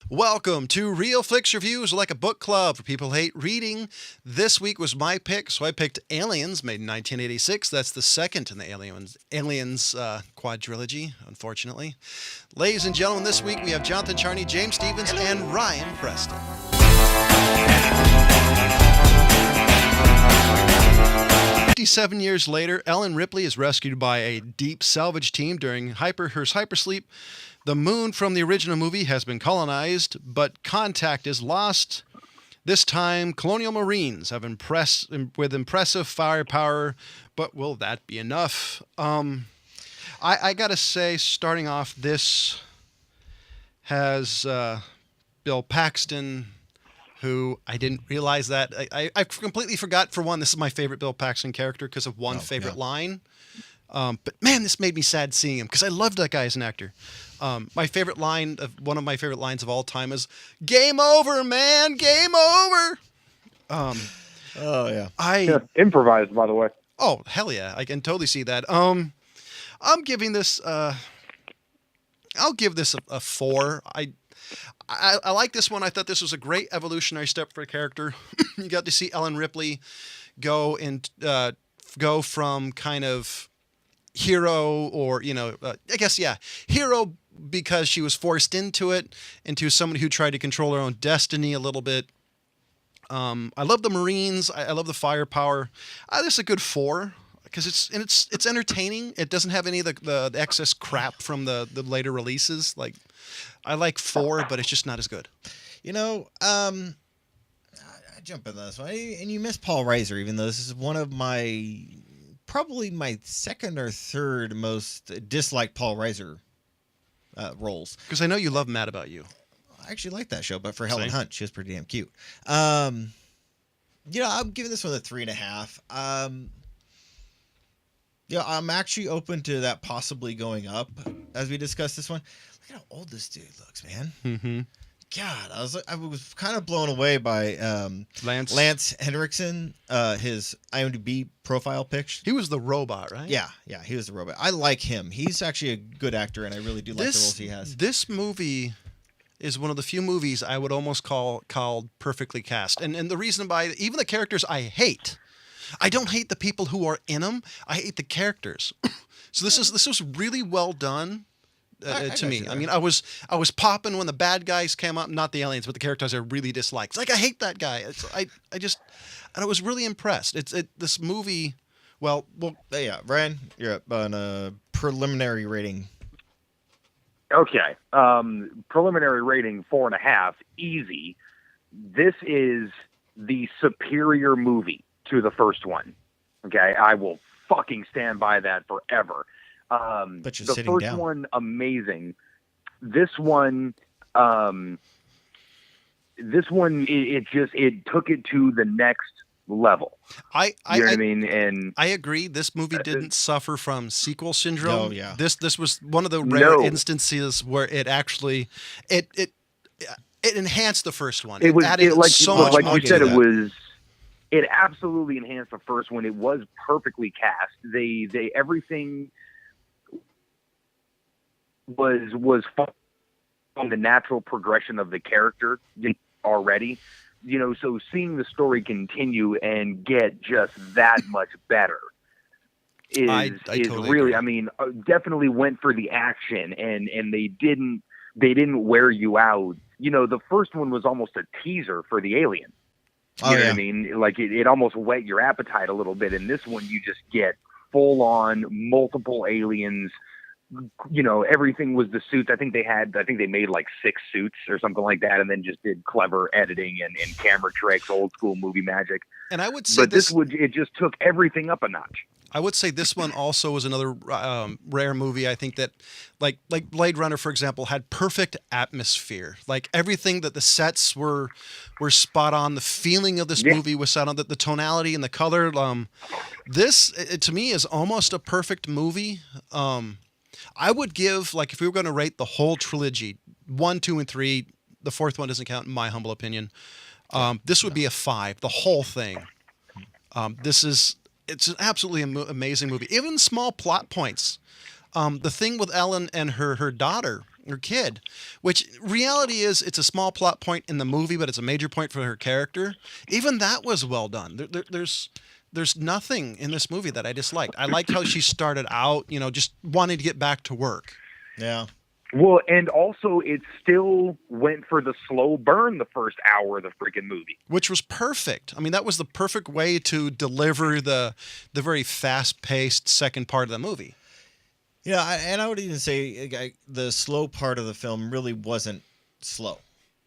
Welcome to Real Flix Reviews, like a book club for people who hate reading. This week was my pick, so I picked Aliens, made in 1986. That's the second in the Aliens quadrilogy, unfortunately. Ladies and gentlemen, this week we have Jonathan Charney, James Stevens, and Ryan Preston. 57 years later, Ellen Ripley is rescued by a deep salvage team during her hypersleep. The moon from the original movie has been colonized, but contact is lost. This time, colonial marines have with impressive firepower, but will that be enough? I gotta say, starting off, this has Bill Paxton, who I didn't realize that. I completely forgot, for one, this is my favorite Bill Paxton character because of one favorite line. But man, this made me sad seeing him because I loved that guy as an actor. One of my favorite lines of all time is "Game over, man, game over." Oh yeah. Improvised, by the way. Oh hell yeah, I can totally see that. I'm giving this. I'll give this a 4. I like this one. I thought this was a great evolutionary step for a character. You got to see Ellen Ripley go from kind of hero, or hero because she was forced into it, into someone who tried to control her own destiny a little bit. I love the Marines. I love the firepower. This is a good 4 because it's entertaining. It doesn't have any of the excess crap from the later releases. Like, I like 4, but it's just not as good. I jump in this one, and you miss Paul Reiser, even though this is one of probably my second or third most disliked Paul Reiser roles. Because I know you love Mad About You. I actually like that show, but for Helen Hunt, she was pretty damn cute. I'm giving this one a 3.5. I'm actually open to that possibly going up as we discuss this one. Look at how old this dude looks, man. Mm-hmm. God, I was kind of blown away by Lance Henriksen, his IMDb profile picture. He was the robot, right? Yeah, he was the robot. I like him. He's actually a good actor, and I really do like the roles he has. This movie is one of the few movies I would almost called perfectly cast. And the reason even the characters I hate. I don't hate the people who are in them. I hate the characters. So this was really well done. To me, I mean, I was popping when the bad guys came up, not the aliens, but the characters I really disliked. It's like, I hate that guy. I was really impressed. This movie. Well, yeah, Ryan, you're up on a preliminary rating. Okay, preliminary rating 4.5, easy. This is the superior movie to the first one. Okay, I will fucking stand by that forever. But you're the sitting first down. one, amazing. This one, it took it to the next level. You know what I mean? And I agree. This movie didn't suffer from sequel syndrome. No, yeah. This was one of the rare instances where it actually it enhanced the first one. It added so much. Like you said, it absolutely enhanced the first one. It was perfectly cast. They everything was from the natural progression of the character already. So seeing the story continue and get just that much better is totally really, agree. I mean, definitely went for the action, and they didn't wear you out. The first one was almost a teaser for the alien. You know what I mean? Like it almost whet your appetite a little bit. In this one, you just get full on multiple aliens. Everything was the suits. I think they made like 6 suits or something like that, and then just did clever editing and camera tricks, old school movie magic. And I would say it just took everything up a notch. I would say this one also was another rare movie. I think that, like Blade Runner, for example, had perfect atmosphere. Like everything, that the sets were spot on. The feeling of this movie was spot on. The tonality and the color. This to me is almost a perfect movie. I would give, like, if we were going to rate the whole trilogy, 1, 2, and 3, the fourth one doesn't count in my humble opinion. This would be a 5, the whole thing. It's an absolutely amazing movie. Even small plot points. The thing with Ellen and her daughter, her kid, which reality is it's a small plot point in the movie, but it's a major point for her character. Even that was well done. There's nothing in this movie that I disliked. I liked how she started out, just wanting to get back to work. Yeah. Well, and also it still went for the slow burn the first hour of the freaking movie, which was perfect. I mean, that was the perfect way to deliver the very fast-paced second part of the movie. Yeah, and I would even say the slow part of the film really wasn't slow,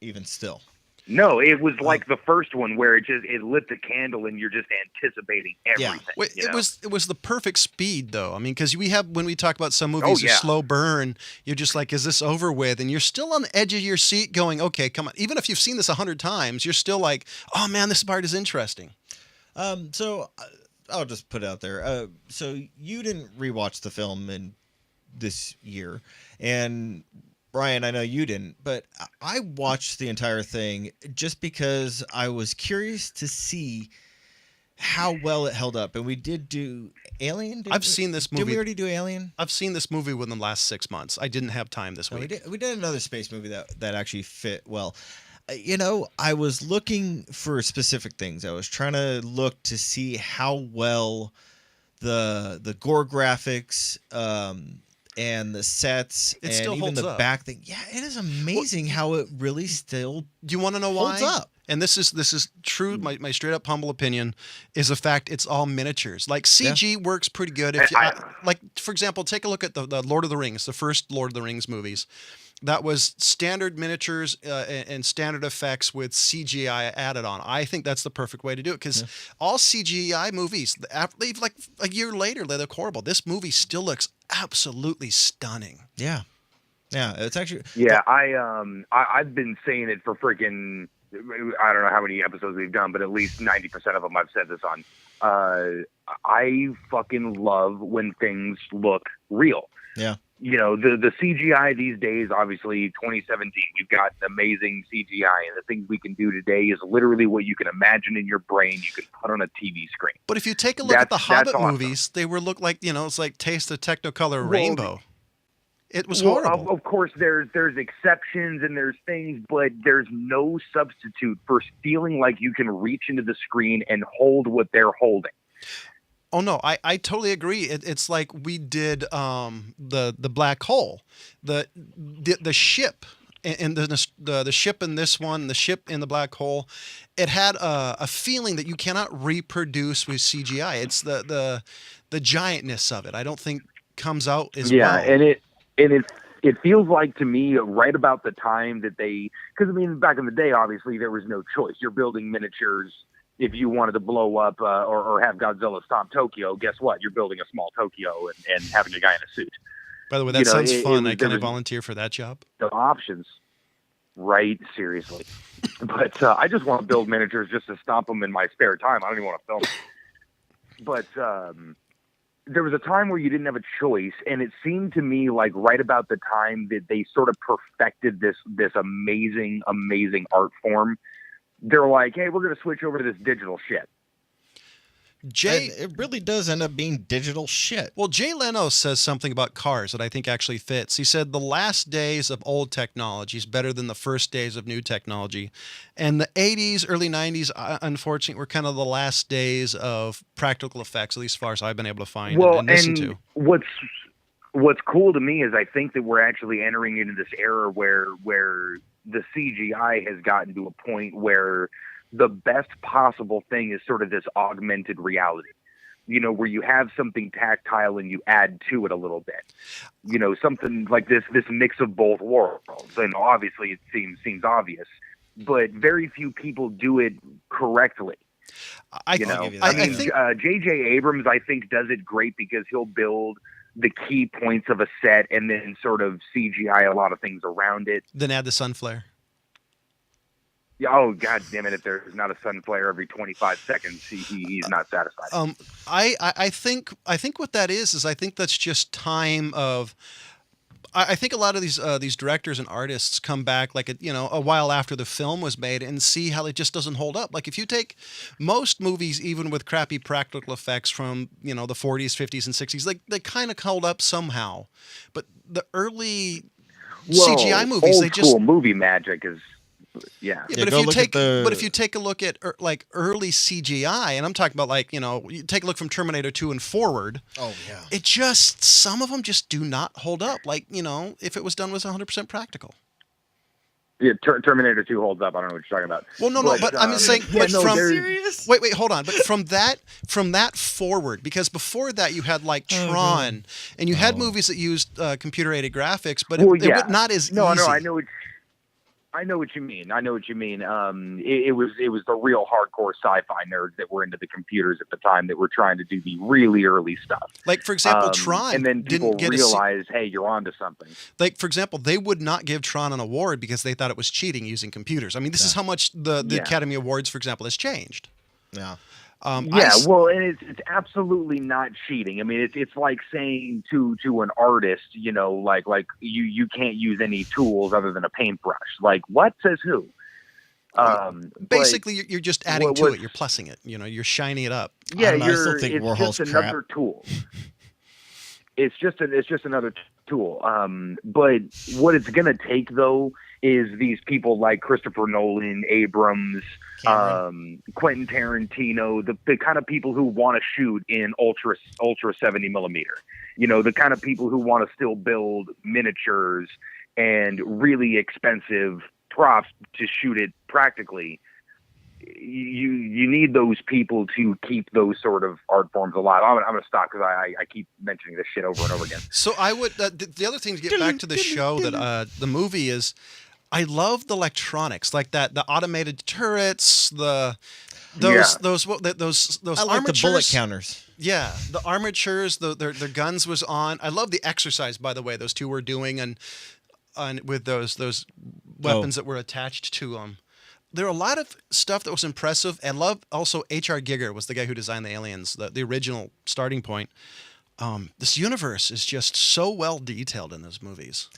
even still. No, it was like the first one where it lit the candle and you're just anticipating everything. Yeah. It was the perfect speed though. I mean, because when we talk about some movies, a slow burn, you're just like, is this over with? And you're still on the edge of your seat going, okay, come on. Even if you've seen this 100 times, you're still like, oh man, this part is interesting. So I'll just put it out there. So you didn't rewatch the film in this year, and Brian, I know you didn't, but I watched the entire thing just because I was curious to see how well it held up. And we did do Alien. I've seen this movie. Did we already do Alien? I've seen this movie within the last 6 months. I didn't have time this week. We did another space movie that actually fit well. I was looking for specific things. I was trying to look to see how well the gore graphics, and the sets, it still and even holds the up. Back thing. Yeah, it is amazing how it really still. Do you want to know why? Holds up. And this is true. My straight up humble opinion is the fact it's all miniatures. Like CG works pretty good. If you, like for example, take a look at the Lord of the Rings, the first Lord of the Rings movies. That was standard miniatures and standard effects with CGI added on. I think that's the perfect way to do it because all CGI movies, like a year later, they look horrible. This movie still looks absolutely stunning. Yeah, it's actually. Yeah, I've been saying it for freaking. I don't know how many episodes we've done, but at least 90% of them I've said this on. I fucking love when things look real. Yeah. The CGI these days, obviously 2017, we've got amazing CGI, and the things we can do today is literally what you can imagine in your brain you can put on a TV screen. But if you take a look at the Hobbit movies, they look like, it's like Taste of Technicolor Rainbow. It was horrible. Of course, there's exceptions and there's things, but there's no substitute for feeling like you can reach into the screen and hold what they're holding. Oh no, I totally agree. It's like we did the black hole, the ship, and the ship in this one, the ship in the black hole. It had a feeling that you cannot reproduce with CGI. It's the giantness of it. I don't think comes out as well. Yeah, and it feels like to me right about the time that because I mean back in the day, obviously there was no choice. You're building miniatures. If you wanted to blow up or have Godzilla stomp Tokyo, guess what? You're building a small Tokyo and having a guy in a suit. By the way, that sounds fun. Can I volunteer for that job? The options, right? Seriously. But I just want to build miniatures just to stomp them in my spare time. I don't even want to film them. But there was a time where you didn't have a choice, and it seemed to me like right about the time that they sort of perfected this amazing, amazing art form. They're like, hey, we're going to switch over to this digital shit. It really does end up being digital shit. Well, Jay Leno says something about cars that I think actually fits. He said the last days of old technology is better than the first days of new technology. And the 80s, early 90s, unfortunately, were kind of the last days of practical effects, at least as far as I've been able to find and listen to. What's cool to me is I think that we're actually entering into this era where the CGI has gotten to a point where the best possible thing is sort of this augmented reality, where you have something tactile and you add to it a little bit, something like this mix of both worlds. And obviously it seems obvious, but very few people do it correctly. I mean, J.J. Abrams, I think, does it great because he'll build the key points of a set and then sort of CGI a lot of things around it. Then add the sun flare. Yeah, oh, God damn it. If there's not a sun flare every 25 seconds, he's not satisfied. I think what that is I think that's just time of. I think a lot of these directors and artists come back like a while after the film was made and see how it just doesn't hold up. Like if you take most movies, even with crappy practical effects from the 40s, 50s, and 60s, like they kind of held up somehow. But the early CGI movies, old they just school movie magic is, yeah. Yeah, Yeah, but go if you look take at the- but if you take a look at like early CGI, and I'm talking about like you take a look from Terminator 2 and forward, Oh yeah. it just some of them just do not hold up. Like if it was done was 100% practical. Yeah, Terminator 2 holds up. I don't know what you're talking about. Well, no, but I'm saying, yeah, but no, from there's- Serious? wait, hold on. But from that forward, because before that you had like Tron, and you had movies that used computer-aided graphics, but Well, it yeah. would not as No, easy. I know what you mean. It was the real hardcore sci-fi nerds that were into the computers at the time that were trying to do the really early stuff. Like for example, Tron, and then people didn't get realize, hey, you're onto something. Like for example, they would not give Tron an award because they thought it was cheating using computers. I mean, this is how much the Yeah. Academy Awards, for example, has changed. Yeah. Well, and it's absolutely not cheating. I mean, it's like saying to an artist, like you can't use any tools other than a paintbrush. Like, what says who? Basically, you're just adding to what's- it. You're plussing it. You're shining it up. Yeah, I still think it's Warhol's just crap. another tool. It's just another tool. But what it's gonna take though is these people like Christopher Nolan, Abrams, Quentin Tarantino, the kind of people who want to shoot in ultra 70 millimeter. The kind of people who want to still build miniatures and really expensive props to shoot it practically. You need those people to keep those sort of art forms alive. I'm going to stop because I keep mentioning this shit over and over again. So I would. The other thing to get back to the show that the movie is, I love the electronics like that. The automated turrets, those I armatures. like the bullet counters. Yeah, the armatures, their guns was on. I love the exercise, by the way. Those two were doing and with those weapons that were attached to them. There are a lot of stuff that was impressive. And love also H.R. Giger was the guy who designed the aliens, the original starting point. This universe is just so well detailed in those movies.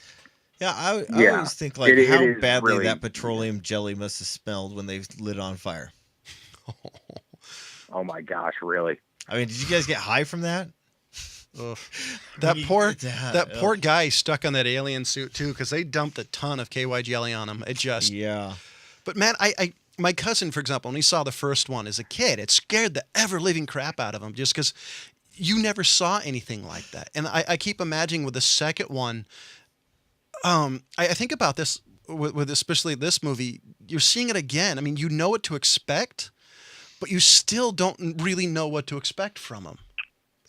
Yeah, I Yeah. always think like It how is badly really- that petroleum jelly must have smelled when they lit it on fire. Oh my gosh, really? I mean, did you guys get high from that? Ugh. That poor Ugh. poor guy stuck on that alien suit too, because they dumped a ton of KY jelly on him. It just. Yeah. But man, my cousin, for example, when he saw the first one as a kid, it scared the ever living crap out of him, just because you never saw anything like that. And I keep imagining with the second one. I think about this with especially this movie. You're seeing it again. I mean, you know what to expect, but you still don't really know what to expect from them.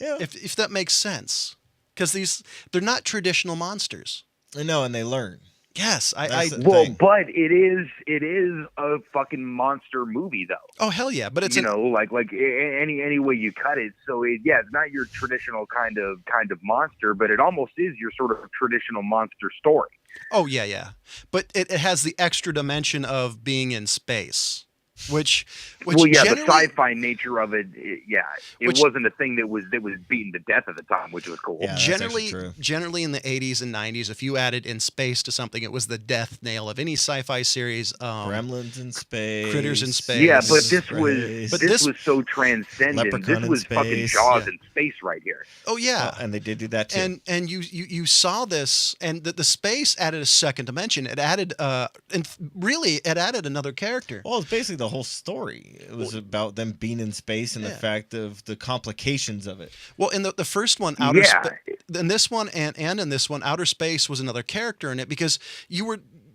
Yeah. If that makes sense, because they're not traditional monsters. I know, and they learn. Yes, That's the Well, thing. but it is a fucking monster movie though. Oh hell yeah! But it's Any way you cut it. So it's not your traditional kind of monster, but it almost is your sort of traditional monster story. Oh yeah. But it has the extra dimension of being in space, which Well, yeah, the generally, sci-fi nature of it. It Which- wasn't a thing that was beaten to death at the time, which was cool. Yeah. that's actually true. generally in the 80s and 90s, if you added in space to something, it was the death nail of any sci-fi series. Gremlins in space. Critters in space. Yeah, but this Race. was so transcendent. Leprechaun This in was fucking space. Jaws Yeah. in space right here. Oh yeah. And they did do that too. And you saw this, and the space added a second dimension. It added and really it added another character. Well, it's basically the whole story. It was about them being in space and the Yeah. fact of the complications of it. Well, in the first one, in this one and in this one, outer space was another character in it because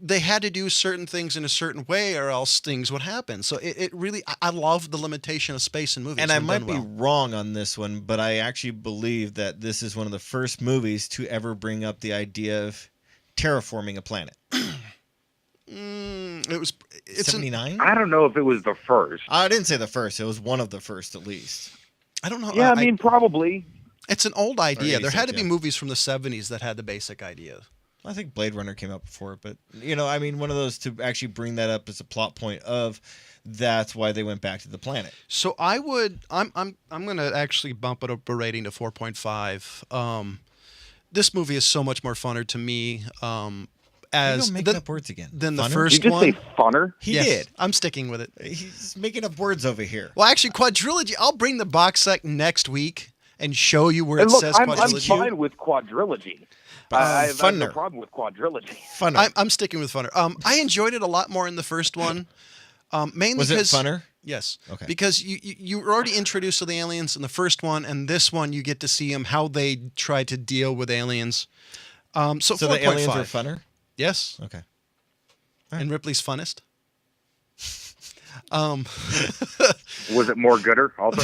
they had to do certain things in a certain way or else things would happen. So it really, I love the limitation of space in movies. And I when might done be well. wrong on this one, but I actually believe that this is one of the first movies to ever bring up the idea of terraforming a planet. It's 79? I don't know if it was the first. I didn't say the first. It was one of the first, at least. I don't know. Yeah, I mean, probably. it's an old idea. There had to 86, be yeah. movies from the 70s that had the basic idea. I think Blade Runner came out before it, but I mean, one of those to actually bring that up as a plot point of that's why they went back to the planet. So I'm going to actually bump it up a rating to 4.5. This movie is so much more funner to me as You're making up words again. than the Funner? first Did you just one. say funner? He Yes, did. I'm sticking with it. He's making up words over here. Well, actually, quadrilogy. I'll bring the box set next week and show you where And it look, says I'm quadrilogy. fine with quadrilogy. I have no Funner. problem with quadrilogy. Funner. I'm sticking with funner. I enjoyed it a lot more in the first one, mainly Was it because funner? yes, Okay. because you were already introduced to the aliens in the first one, and this one you get to see them how they try to deal with aliens. So So the 4.5. aliens are funner? Yes, Okay. and Ripley's funnest. Was it more gooder also?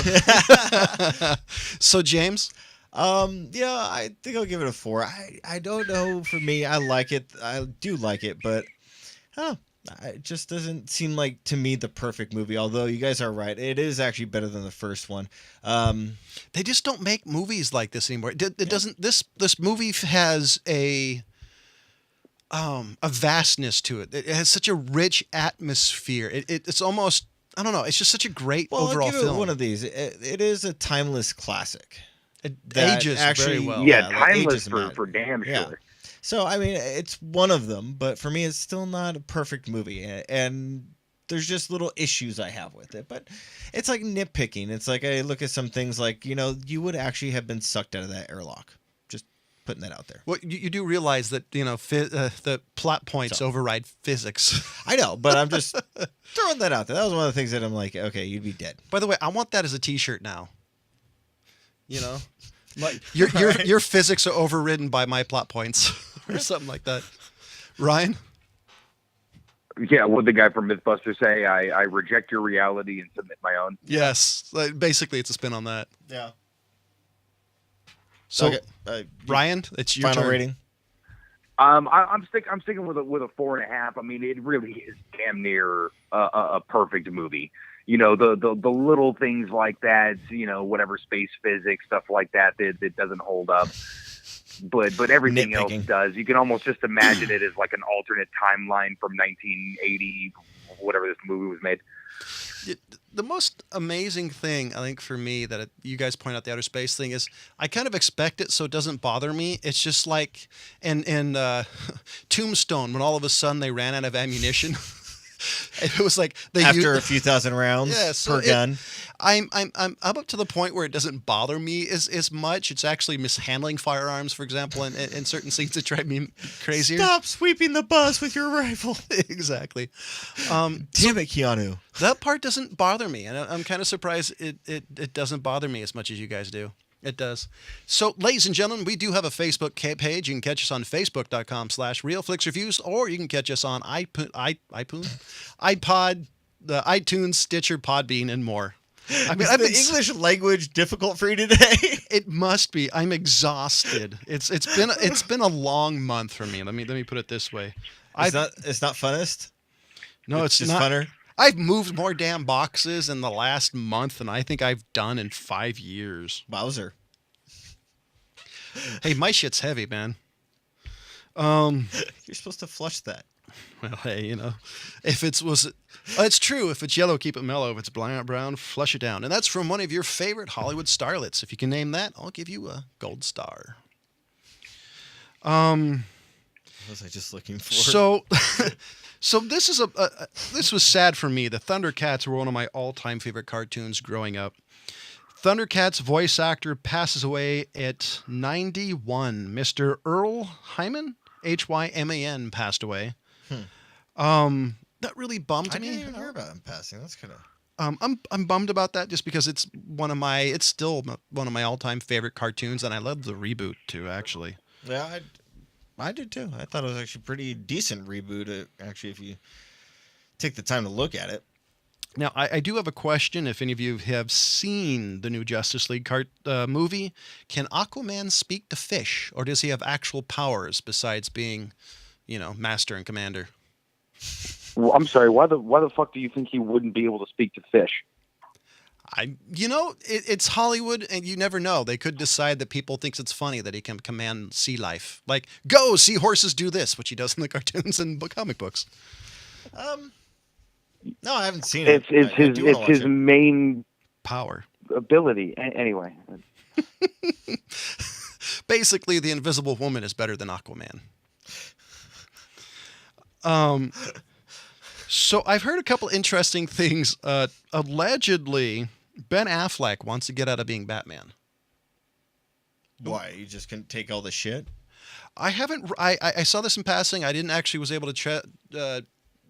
So James, Yeah, I think I'll give it a 4. I don't know. For me, I like it. I do like it, but it just doesn't seem like to me the perfect movie. Although you guys are right, it is actually better than the first one. they just don't make movies like this anymore. It doesn't. This movie has a vastness to it. It has such a rich atmosphere. It's almost, I don't know. It's just such a great overall I'll give film. it one of these. It is a timeless classic. It that ages actually- very well. Yeah, that timeless ages matter. for damn Yeah. sure. So I mean, it's one of them, but for me, it's still not a perfect movie, and there's just little issues I have with it. But it's like nitpicking. It's like I look at some things like, you would actually have been sucked out of that airlock. Just putting that out there. Well, you do realize that the plot points override physics. I know, but I'm just throwing that out there. That was one of the things that I'm like, okay, you'd be dead. By the way, I want that as a T-shirt now. Like your physics are overridden by my plot points, or something like that. Ryan. Yeah, what the guy from MythBusters say? I reject your reality and submit my own. Yes, basically it's a spin on that. Yeah. So, Okay, Ryan, it's your final turn. rating. I'm sticking with a 4.5. I mean, it really is damn near a perfect movie. The little things like that, whatever space physics stuff like that doesn't hold up, but everything else Nitpicking. does. You can almost just imagine it as like an alternate timeline from 1980, whatever this movie was made. The most amazing thing, I think, for me that you guys point out the outer space thing is I kind of expect it so it doesn't bother me. It's just like in Tombstone when all of a sudden they ran out of ammunition. It was like After a few thousand rounds per gun. I'm up to the point where it doesn't bother me as much. It's actually mishandling firearms, for example, in certain scenes that drive me crazier. Stop sweeping the bus with your rifle. Exactly. Damn it, Keanu. That part doesn't bother me, and I'm kind of surprised it doesn't bother me as much as you guys do. It does. So, ladies and gentlemen, we do have a Facebook page. You can catch us on facebook.com/RealFlixReviews, or you can catch us on iPod, the iTunes, Stitcher, Podbean, and more. I mean, Is the English language difficult for you today? It must be. I'm exhausted. It's been a long month for me. Let me put it this way. It's not funnest. No, it's just not. funner. I've moved more damn boxes in the last month than I think I've done in 5 years. Wowzer. Hey, my shit's heavy, man. You're supposed to flush that. Well, hey, if it's true. If it's yellow, keep it mellow. If it's brown, flush it down. And that's from one of your favorite Hollywood starlets. If you can name that, I'll give you a gold star. What was I just looking for? So this is this was sad for me. The Thundercats were one of my all-time favorite cartoons growing up. Thundercats voice actor passes away at 91. Mr. Earl Hyman, Hyman, passed away. That really bummed I me. didn't even hear about him passing. That's kind of. I'm bummed about that just because it's still one of my all-time favorite cartoons, and I love the reboot too. Actually, Yeah, I did too. I thought it was actually a pretty decent reboot. Actually, if you take the time to look at it. now I do have a question. If any of you have seen the new Justice League movie, can Aquaman speak to fish, or does he have actual powers besides being, master and commander? Well, I'm sorry. Why the fuck do you think he wouldn't be able to speak to fish? It's Hollywood, and you never know. They could decide that people thinks it's funny that he can command sea life. Like, go see horses do this, which he does in the cartoons and comic books. No, I haven't seen it. It's his main Power. ability. Anyway, Basically, the Invisible Woman is better than Aquaman. So I've heard a couple interesting things. Allegedly, Ben Affleck wants to get out of being Batman. Why? You just couldn't take all the shit? I haven't. I saw this in passing. I didn't actually was able to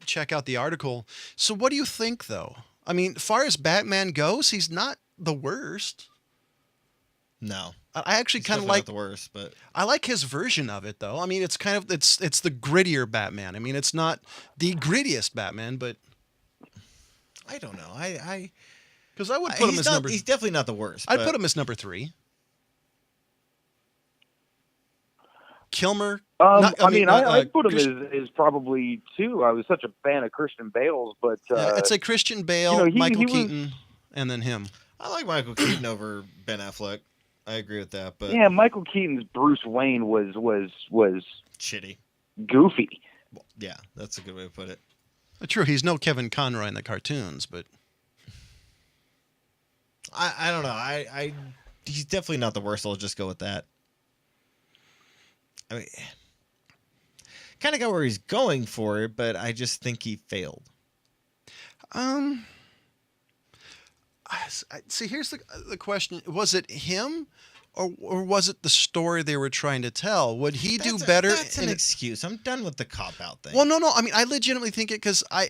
check out the article. So what do you think, though? I mean, as far as Batman goes, he's not the worst. No, I actually he's kind of definitely like not the worst, but I like his version of it, though. I mean, it's kind of it's the grittier Batman. I mean, it's not the grittiest Batman, but I don't know. I because I would put him as number. He's definitely not the worst. I'd put him as number 3. Kilmer. I put him as probably 2. I was such a fan of Christian Bale's, but I'd say Christian Bale, Michael Keaton, and then him. I like Michael Keaton over Ben Affleck. I agree with that, but yeah, Michael Keaton's Bruce Wayne was shitty, goofy. Well, yeah, that's a good way to put it. True, he's no Kevin Conroy in the cartoons, but I don't know. He's definitely not the worst. I'll just go with that. I mean, kind of got where he's going for it, but I just think he failed. See, here's the question: was it him, or was it the story they were trying to tell? Would he do better? That's an excuse. I'm done with the cop-out thing. Well, no. I mean, I legitimately think it because I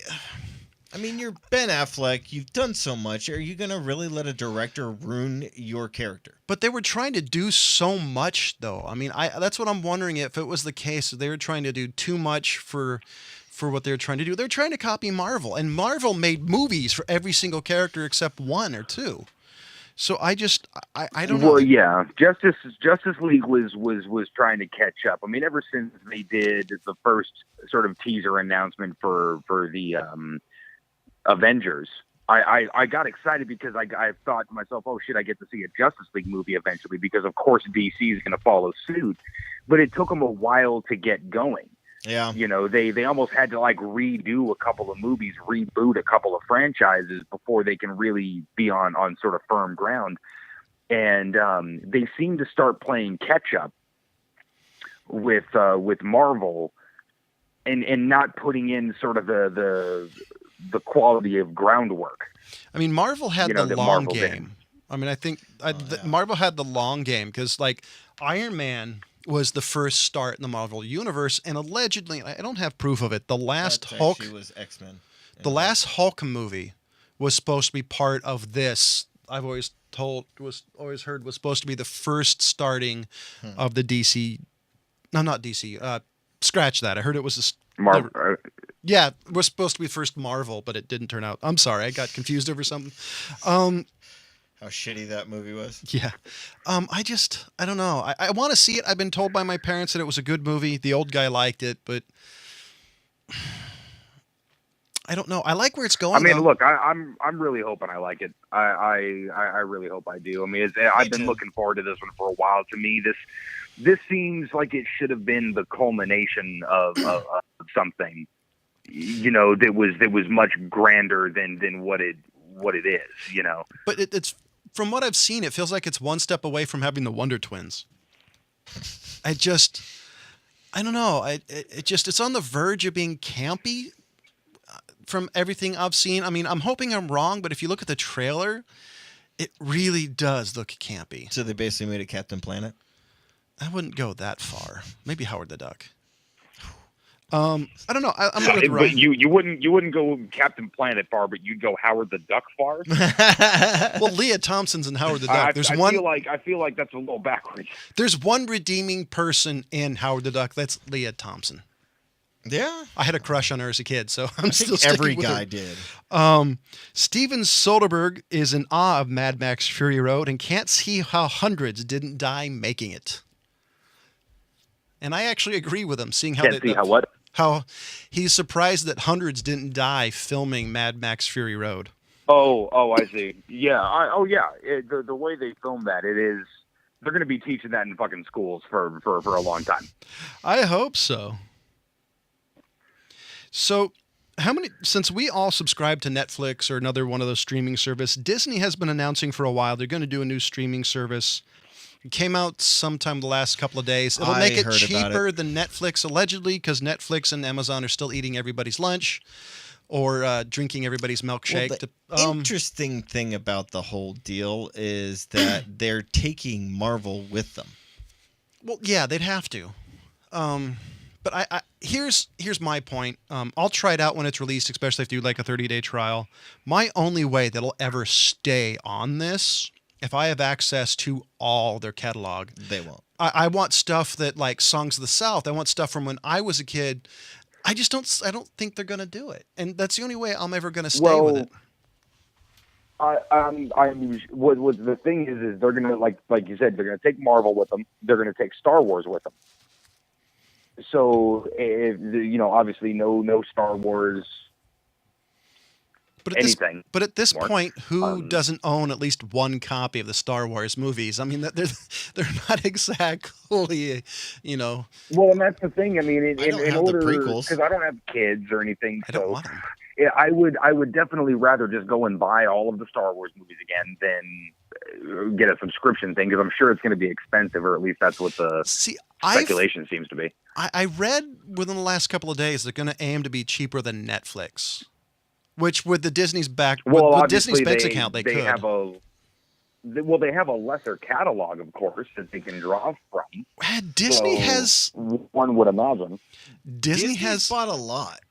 mean, you're Ben Affleck. You've done so much. Are you going to really let a director ruin your character? But they were trying to do so much, though. I mean, that's what I'm wondering if it was the case. They were trying to do too much for what they were trying to do. They're trying to copy Marvel, and Marvel made movies for every single character except 1 or 2. So I don't know. Well, yeah, Justice League was trying to catch up. I mean, ever since they did the first sort of teaser announcement for the Avengers, I got excited because I thought to myself, oh shit, I get to see a Justice League movie eventually because of course DC is going to follow suit. But it took them a while to get going. Yeah. You know, they almost had to like redo a couple of movies, reboot a couple of franchises before they can really be on sort of firm ground. And they seem to start playing catch up with Marvel and not putting in sort of the quality of groundwork. I mean, Marvel had the long Marvel game. did. I mean, I think Marvel had the long game because, like, Iron Man was the first start in the Marvel universe, and allegedly, I don't have proof of it. The last Hulk was X-Men. The last Hulk movie was supposed to be part of this. I've always heard was supposed to be the first starting of the DC. No, not DC. Scratch that. I heard it was Marvel. Yeah, it was supposed to be first Marvel, but it didn't turn out. I'm sorry, I got confused over something. How shitty that movie was. Yeah. I don't know. I want to see it. I've been told by my parents that it was a good movie. The old guy liked it, but I don't know. I like where it's going. I mean, though. look, I'm really hoping I like it. I really hope I do. I mean, I've been looking forward to this one for a while. To me, this seems like it should have been the culmination of something, you know, that was much grander than what it is, you know. But it's from what I've seen, it feels like it's one step away from having the Wonder Twins. I don't know. It's on the verge of being campy from everything I've seen. I mean, I'm hoping I'm wrong, but if you look at the trailer, it really does look campy. So they basically made it Captain Planet? I wouldn't go that far. Maybe Howard the Duck. I don't know. I'm going with Ryan. You wouldn't go Captain Planet far, but you'd go Howard the Duck far. Well, Leah Thompson's in Howard the Duck. I feel like that's a little backwards. There's one redeeming person in Howard the Duck. That's Leah Thompson. Yeah, I had a crush on her as a kid, so I'm still sticking every with guy her. did. Steven Soderbergh is in awe of Mad Max Fury Road and can't see how hundreds didn't die making it. And I actually agree with him, seeing how he's surprised that hundreds didn't die filming Mad Max Fury Road. Oh, I see. Yeah. The way they filmed that, they're going to be teaching that in fucking schools for a long time. I hope so. So, since we all subscribe to Netflix or another one of those streaming service, Disney has been announcing for a while they're going to do a new streaming service. It came out sometime the last couple of days. It'll make it cheaper than Netflix, allegedly, because Netflix and Amazon are still eating everybody's lunch or drinking everybody's milkshake. Well, the interesting thing about the whole deal is that they're taking Marvel with them. Well, yeah, they'd have to. But here's my point. I'll try it out when it's released, especially if you do like a 30-day trial. My only way that I'll ever stay on this, if I have access to all their catalog. They won't. I want stuff that like Songs of the South. I want stuff from when I was a kid. I don't think they're gonna do it, and that's the only way I'm ever gonna stay with it. What the thing is they're gonna like you said, they're gonna take Marvel with them. They're gonna take Star Wars with them. So obviously no Star Wars. But anything. But at this Mark. point, who doesn't own at least one copy of the Star Wars movies? I mean, they're not exactly, Well, and that's the thing. I mean, in order, prequels because I don't have kids or anything, I don't so want them. yeah, I would definitely rather just go and buy all of the Star Wars movies again than get a subscription thing, because I'm sure it's going to be expensive, or at least that's what the speculation seems to be. I read within the last couple of days they're going to aim to be cheaper than Netflix. Which with the Disney's with Disney's bank account they could. They have a lesser catalog, of course, that they can draw from. Disney has, one would imagine. Disney has bought a lot.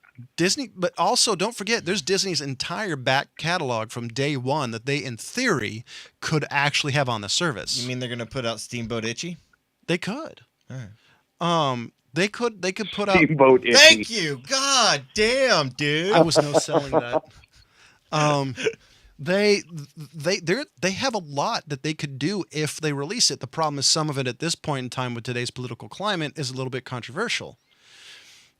But also don't forget, there's Disney's entire back catalog from day one that they, in theory, could actually have on the service. You mean they're going to put out Steamboat Itchy? They could. All right. They could put out. Steamboat Itchy. Thank you. God damn, dude. I was no selling that. They have a lot that they could do if they release it. The problem is some of it at this point in time with today's political climate is a little bit controversial.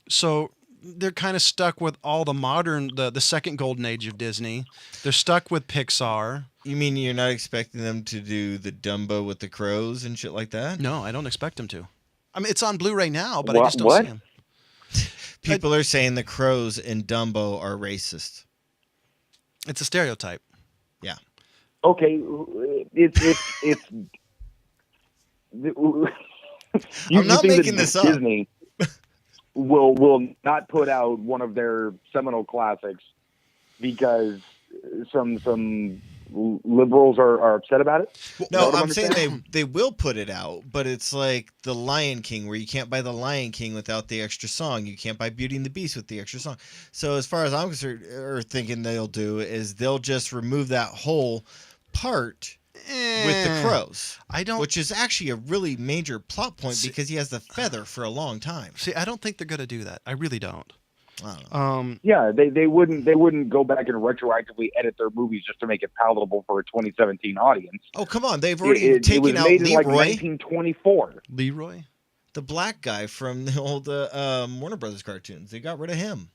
So they're kind of stuck with all the modern, the second golden age of Disney. They're stuck with Pixar. You mean you're not expecting them to do the Dumbo with the crows and shit like that? No, I don't expect them to. I mean, it's on Blu-ray now, but I just don't see them. People are saying the crows in Dumbo are racist. It's a stereotype. Yeah. Okay, I'm not making this up. Disney will not put out one of their seminal classics because some liberals are upset about it? No, I'm saying they will put it out, but it's like the Lion King, where you can't buy the Lion King without the extra song. You can't buy Beauty and the Beast with the extra song. So as far as I'm concerned, or thinking they'll do, is they'll just remove that whole part with the crows. Which is actually a really major plot point because he has the feather for a long time. See, I don't think they're going to do that. I really don't. I don't know. Yeah, they wouldn't go back and retroactively edit their movies just to make it palatable for a 2017 audience. Oh, come on. They've already taken out Leroy. It was made in like 1924. Leroy? The black guy from the old Warner Brothers cartoons. They got rid of him.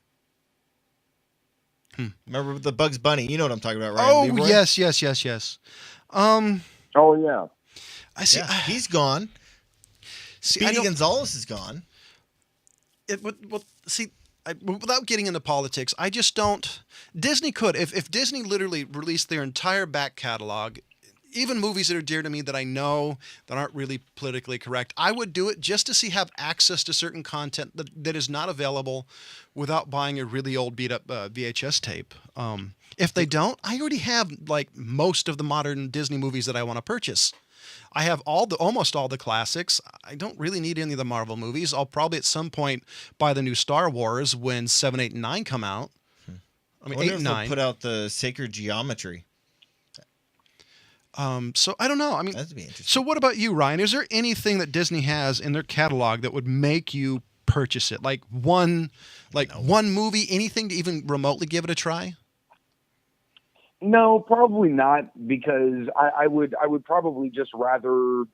Remember the Bugs Bunny? You know what I'm talking about, right? Oh, Leroy? yes. Oh, yeah. I see. Yeah, he's gone. Speedy Gonzalez is gone. Without getting into politics, I just don't. Disney could, if Disney literally released their entire back catalog, even movies that are dear to me that I know that aren't really politically correct, I would do it just to have access to certain content that is not available without buying a really old beat up VHS tape. If they don't, I already have like most of the modern Disney movies that I want to purchase. I have almost all the classics. I don't really need any of the Marvel movies. I'll probably at some point buy the new Star Wars when 7, 8, and 9 come out. I mean, 8 and 9. Put out the Sacred Geometry. So I don't know. I mean, that'd be interesting. So what about you, Ryan? Is there anything that Disney has in their catalog that would make you purchase it? Like one movie, anything to even remotely give it a try? No, probably not, because I would probably just rather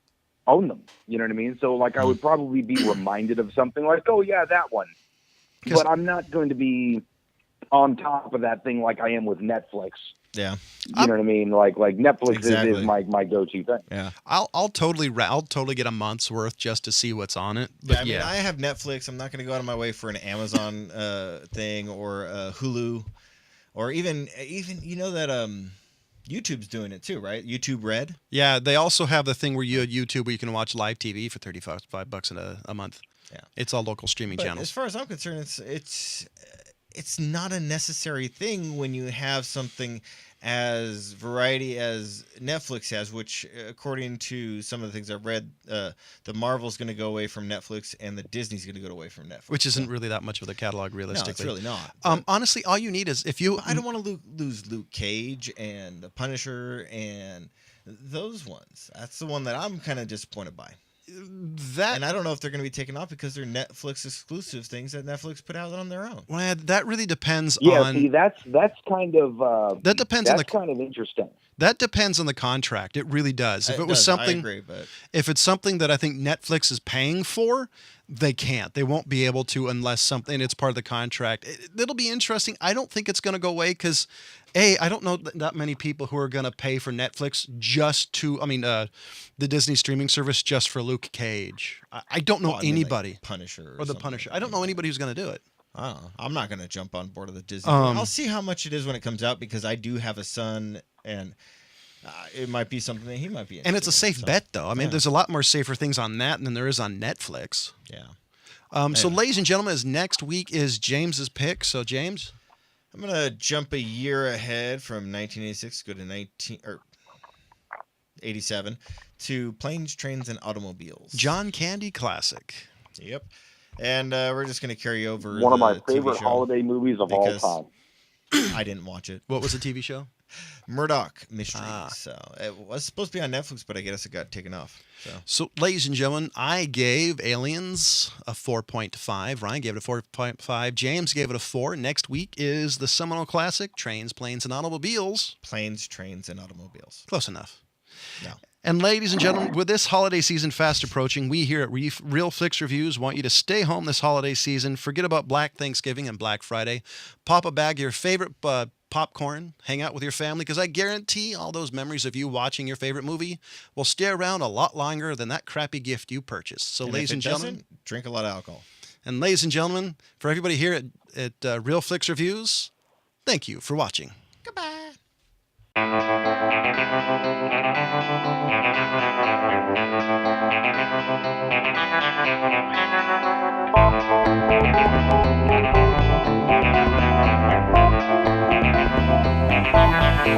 own them. You know what I mean? So like I would probably be reminded of something like, oh yeah, that one. But I'm not going to be on top of that thing like I am with Netflix. Yeah. You know what I mean? Like Netflix is my go-to thing. Yeah. I'll totally get a month's worth just to see what's on it. But I mean, I have Netflix. I'm not going to go out of my way for an Amazon thing or Hulu. Or even you know that YouTube's doing it too, right? YouTube Red. Yeah, they also have the thing where you had YouTube where you can watch live TV for $35 a month. Yeah, it's all local streaming channels. As far as I'm concerned, it's not a necessary thing when you have something as variety as Netflix has, which according to some of the things I've read, the Marvel's going to go away from Netflix and the Disney's going to go away from Netflix. Which isn't really that much of the catalog, realistically. No, it's really not. Honestly, all you need is if you... I don't want to lose Luke Cage and The Punisher and those ones. That's the one that I'm kind of disappointed by. And I don't know if they're going to be taken off because they're Netflix exclusive things that Netflix put out on their own. Well, that really depends on... Yeah, see, that's kind of... that depends on the... kind of interesting. That depends on the contract. It really does. If it was something... I agree, but... If it's something that I think Netflix is paying for, they can't. They won't be able to unless something... It's part of the contract. It'll be interesting. I don't think it's going to go away because... I don't know that many people who are going to pay for Netflix just to, the Disney streaming service just for Luke Cage. I don't know anybody. Like Punisher. Or the Punisher. I don't know anybody who's going to do it. I don't know. I'm not going to jump on board of the Disney. I'll see how much it is when it comes out because I do have a son and it might be something that he might be interested in. And it's a safe bet, though. There's a lot more safer things on that than there is on Netflix. Yeah. So, ladies and gentlemen, next week is James's pick. So, James... I'm going to jump a year ahead from 1986, go to 87 to Planes, Trains, and Automobiles. John Candy classic. Yep. And we're just going to carry over one of my TV favorite show holiday movies of all time. I didn't watch it. What was the TV show? Murdoch Mysteries. So it was supposed to be on Netflix, but I guess it got taken off. So, ladies and gentlemen, I gave Aliens a 4.5. Ryan gave it a 4.5. James gave it a 4. Next week is the seminal classic, Trains, Planes, and Automobiles. Planes, Trains, and Automobiles. Close enough. No. And ladies and gentlemen, with this holiday season fast approaching, we here at Real Flix Reviews want you to stay home this holiday season. Forget about Black Thanksgiving and Black Friday. Pop a bag of your favorite popcorn, hang out with your family, because I guarantee all those memories of you watching your favorite movie will stay around a lot longer than that crappy gift you purchased. So, ladies and gentlemen, drink a lot of alcohol. And ladies and gentlemen, for everybody here at Real Flix Reviews, thank you for watching. Goodbye. Thank you.